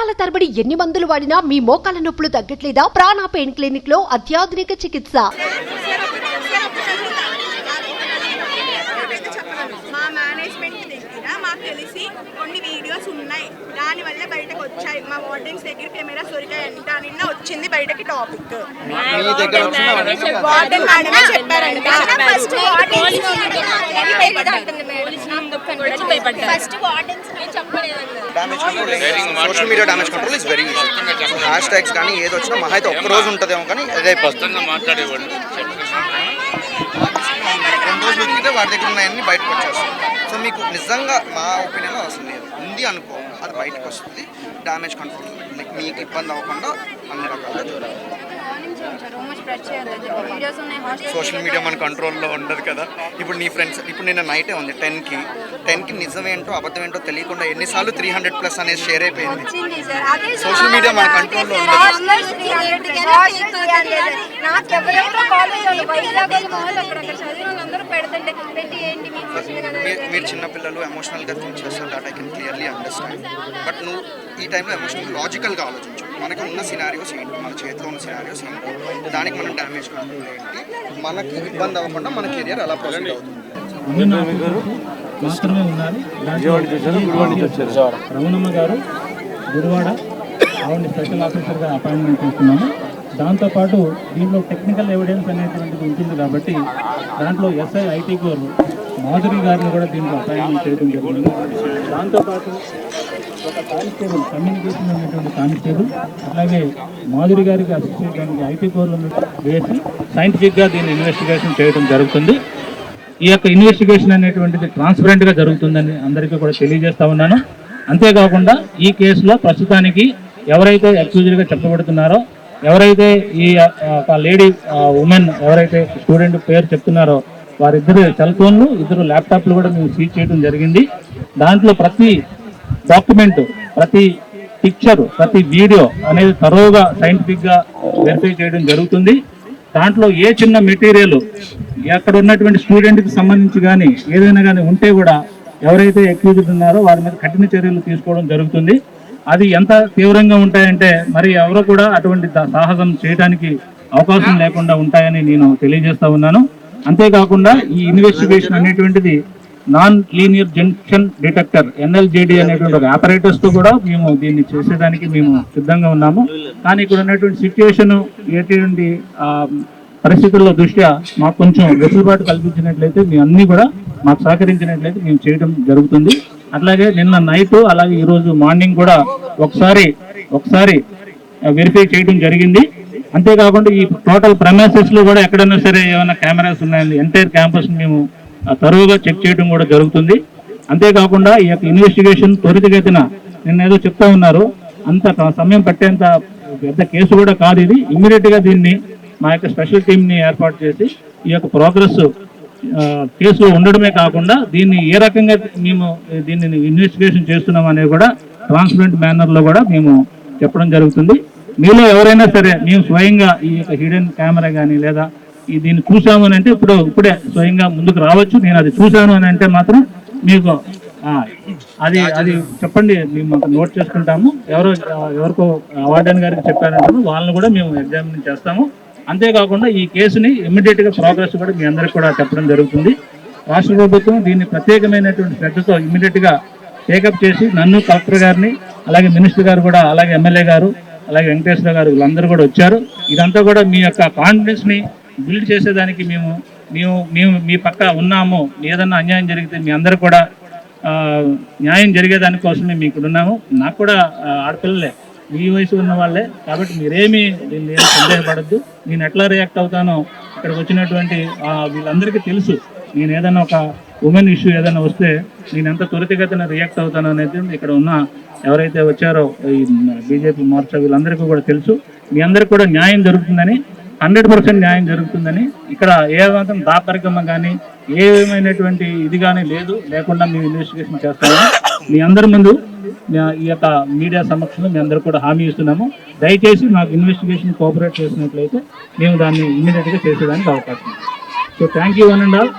సంవత్సరాల తరబడి ఎన్ని మందులు వాడినా మీ మోకాల నొప్పులు తగ్గట్లేదా? ప్రాణ పెయిన్ క్లినిక్ లో అత్యాధునిక చికిత్స. మా మేనేజ్మెంట్ దగ్గర మాకు తెలిసి కొన్ని వీడియోస్ ఉన్నాయి, దాని వల్ల బయటకు వచ్చాయి. మా వార్డెన్స్ దగ్గర కెమెరా సొరికాయండి, దాని నిన్న వచ్చింది బయటకి టాపిక్. వార్డెన్ మేడమే చెప్పారండి. Social media damage control is very easy. Hash tags కానీ ఏది వచ్చినా మహా అయితే ఒక్క రోజు ఉంటుందేమో, కానీ అదే మాట్లాడేవాళ్ళు 2 రోజులు ఉతికితే వాడి దగ్గర ఉన్నాయన్నీ బయటకు వచ్చేస్తాయి. సో మీకు నిజంగా మా ఒపీనియన్ అవసరం లేదు, ఉంది అనుకో అది బయటకు వస్తుంది. డ్యామేజ్ కంట్రోల్ మీకు ఇబ్బంది అవ్వకుండా అన్ని రకాలుగా చూడాలి. సోషల్ మీడియా మన కంట్రోల్లో ఉండదు కదా. ఇప్పుడు నీ ఫ్రెండ్స్ ఇప్పుడు నిన్న నైటే ఉంది 10కి నిజమేంటో అబద్ధమేంటో తెలియకుండా ఎన్నిసార్లు 300+ అనేది షేర్ అయిపోయింది. సోషల్ మీడియా మన కంట్రోల్లో ఉండదు. మీరు చిన్నపిల్లలు ఎమోషనల్గా థింక్ చేస్తారు, that I can clearly understand. But నువ్వు ఈ టైంలో ఎమోషనల్ లాజికల్గా ఆలోచించు. మనకి ఉన్న సినారియోస్ ఏంటి, మన చేతిలో ఉన్న సినారియోస్ ఏంటి, దానికి మనం డ్యామేజ్ కంట్రోల్ ఏంటి, మనకి ఇబ్బంది అవ్వకుండా మన కెరియర్ ఎలా ప్రొసీడ్ అవుతుంది. మాత్రమే ఉన్నారు. రమణమ్మ గారు గురువాడ ఆవిడ స్పెషల్ ఆఫీసర్గా అపాయింట్మెంట్ చేస్తున్నాము. దాంతోపాటు దీంట్లో టెక్నికల్ ఎవిడెన్స్ అనేటువంటిది ఉంటుంది కాబట్టి దాంట్లో ఎస్ఐ ఐటీ కోర్ మాధురి గారిని కూడా దీంట్లో అపాయింట్మెంట్ చేయడం జరిగింది. దాంతోపాటు ఒక కానిస్టేబుల్ కమ్యూనికేషన్ అనేటువంటి కానిస్టేబుల్, అలాగే మాధురి గారికి అసిస్ట్ చేయడానికి ఐటీ కోర్లు వేసి సైంటిఫిక్గా దీన్ని ఇన్వెస్టిగేషన్ చేయడం జరుగుతుంది. ఈ యొక్క ఇన్వెస్టిగేషన్ అనేటువంటిది ట్రాన్స్పరెంట్గా జరుగుతుందని అందరికీ కూడా తెలియజేస్తా ఉన్నాను. అంతేకాకుండా ఈ కేసులో ప్రస్తుతానికి ఎవరైతే అక్యూజ్డ్గా చెప్పబడుతున్నారో, ఎవరైతే ఈ లేడీ ఉమెన్ ఎవరైతే స్టూడెంట్ పేరు చెప్తున్నారో వారిద్దరు సెల్ ఫోన్లు, 2 ల్యాప్టాప్లు కూడా మేము సీజ్ చేయడం జరిగింది. దాంట్లో ప్రతి డాక్యుమెంట్, ప్రతి పిక్చర్, ప్రతి వీడియో అనేది తరోగా సైంటిఫిక్గా వెరిఫై చేయడం జరుగుతుంది. దాంట్లో ఏ చిన్న మెటీరియల్ అక్కడ ఉన్నటువంటి స్టూడెంట్కి సంబంధించి కానీ ఏదైనా కానీ ఉంటే కూడా ఎవరైతే అక్యూజ్డ్ ఉన్నారో వారి మీద కఠిన చర్యలు తీసుకోవడం జరుగుతుంది. అది ఎంత తీవ్రంగా ఉంటాయంటే మరి ఎవరో కూడా అటువంటి సాహసం చేయడానికి అవకాశం లేకుండా ఉంటాయని నేను తెలియజేస్తా ఉన్నాను. అంతేకాకుండా ఈ ఇన్వెస్టిగేషన్ అనేటువంటిది non linear junction detector NLJD అనేటువంటి ఒక ఆపరేటర్స్తో కూడా మేము దీన్ని చేసేదానికి మేము సిద్ధంగా ఉన్నాము. కానీ ఇక్కడ ఉన్నటువంటి సిచ్యువేషన్ ఎటువంటి పరిస్థితుల్లో దృష్ట్యా మాకు కొంచెం వెసులుబాటు కల్పించినట్లయితే మీ అన్నీ కూడా మాకు సహకరించినట్లయితే మేము చేయడం జరుగుతుంది. అట్లాగే నిన్న నైట్ అలాగే ఈరోజు మార్నింగ్ కూడా ఒకసారి వెరిఫై చేయడం జరిగింది. అంతేకాకుండా ఈ టోటల్ ప్రెమైసెస్లో కూడా ఎక్కడైనా సరే ఏమైనా కెమెరాస్ ఉన్నాయని ఎంటైర్ క్యాంపస్ మేము తరువుగా చెక్ చేయడం కూడా జరుగుతుంది. అంతేకాకుండా ఈ యొక్క ఇన్వెస్టిగేషన్ త్వరితగతిన నిన్న ఏదో చెప్తా ఉన్నారు, అంత సమయం పట్టేంత పెద్ద కేసు కూడా కాదు ఇది. ఇమ్మీడియట్గా దీన్ని మా యొక్క స్పెషల్ టీంని ఏర్పాటు చేసి ఈ యొక్క ప్రోగ్రెస్ కేసులో ఉండడమే కాకుండా దీన్ని ఏ రకంగా మేము దీన్ని ఇన్వెస్టిగేషన్ చేస్తున్నాం అనేది కూడా ట్రాన్స్పరెంట్ మేనర్లో కూడా మేము చెప్పడం జరుగుతుంది. మీలో ఎవరైనా సరే మేము స్వయంగా ఈ యొక్క హిడెన్ కెమెరా కానీ లేదా దీన్ని చూసాము అని అంటే ఇప్పుడే స్వయంగా ముందుకు రావచ్చు. నేను అది చూశాను అని అంటే మాత్రం మీకు అది చెప్పండి, మేము నోట్ చేసుకుంటాము. ఎవరికో వార్డెన్ గారికి చెప్పారంటే వాళ్ళని కూడా మేము ఎగ్జామిన్ చేస్తాము. అంతేకాకుండా ఈ కేసుని ఇమ్మీడియట్గా ప్రోగ్రెస్ కూడా మీ అందరికి కూడా చెప్పడం జరుగుతుంది. రాష్ట్ర ప్రభుత్వం దీన్ని ప్రత్యేకమైనటువంటి శ్రద్ధతో ఇమ్మీడియట్గా టేకప్ చేసి నన్ను, కలెక్టర్ గారిని, అలాగే మినిస్టర్ గారు కూడా, అలాగే ఎమ్మెల్యే గారు, అలాగే వెంకటేశ్వర గారు వీళ్ళందరూ కూడా వచ్చారు. ఇదంతా కూడా మీ యొక్క కాన్ఫిడెన్స్ని బిల్డ్ చేసేదానికి మేము మీ పక్క ఉన్నాము. ఏదన్నా అన్యాయం జరిగితే మీ అందరూ కూడా న్యాయం జరిగేదానికోసమే మీ ఇక్కడ ఉన్నాము. నాకు కూడా ఆడపిల్లలే, మీ వయసు ఉన్న వాళ్ళే కాబట్టి మీరేమీ దీన్ని సందేహపడద్దు. నేను ఎట్లా రియాక్ట్ అవుతానో ఇక్కడికి వచ్చినటువంటి వీళ్ళందరికీ తెలుసు. నేను ఏదైనా ఒక ఉమెన్ ఇష్యూ ఏదైనా వస్తే నేను ఎంత త్వరితగతిన రియాక్ట్ అవుతానో అనేది ఇక్కడ ఉన్న ఎవరైతే వచ్చారో ఈ బీజేపీ మోర్చా వీళ్ళందరికీ కూడా తెలుసు. మీ అందరికీ కూడా న్యాయం జరుగుతుందని, 100% న్యాయం జరుగుతుందని, ఇక్కడ ఏ మాత్రం దాపరికమ్మ కానీ ఏమైనటువంటి ఇది కానీ లేకుండా మేము ఇన్వెస్టిగేషన్ చేస్తామని మీ అందరి ముందు ఈ యొక్క మీడియా సమక్షంలో మీ అందరూ కూడా హామీ ఇస్తున్నాము. దయచేసి మాకు ఇన్వెస్టిగేషన్ కోఆపరేట్ చేసినట్లయితే మేము దాన్ని ఇమ్మీడియట్గా చేసేదానికి అవకాశం ఉంది. So thank you one and all.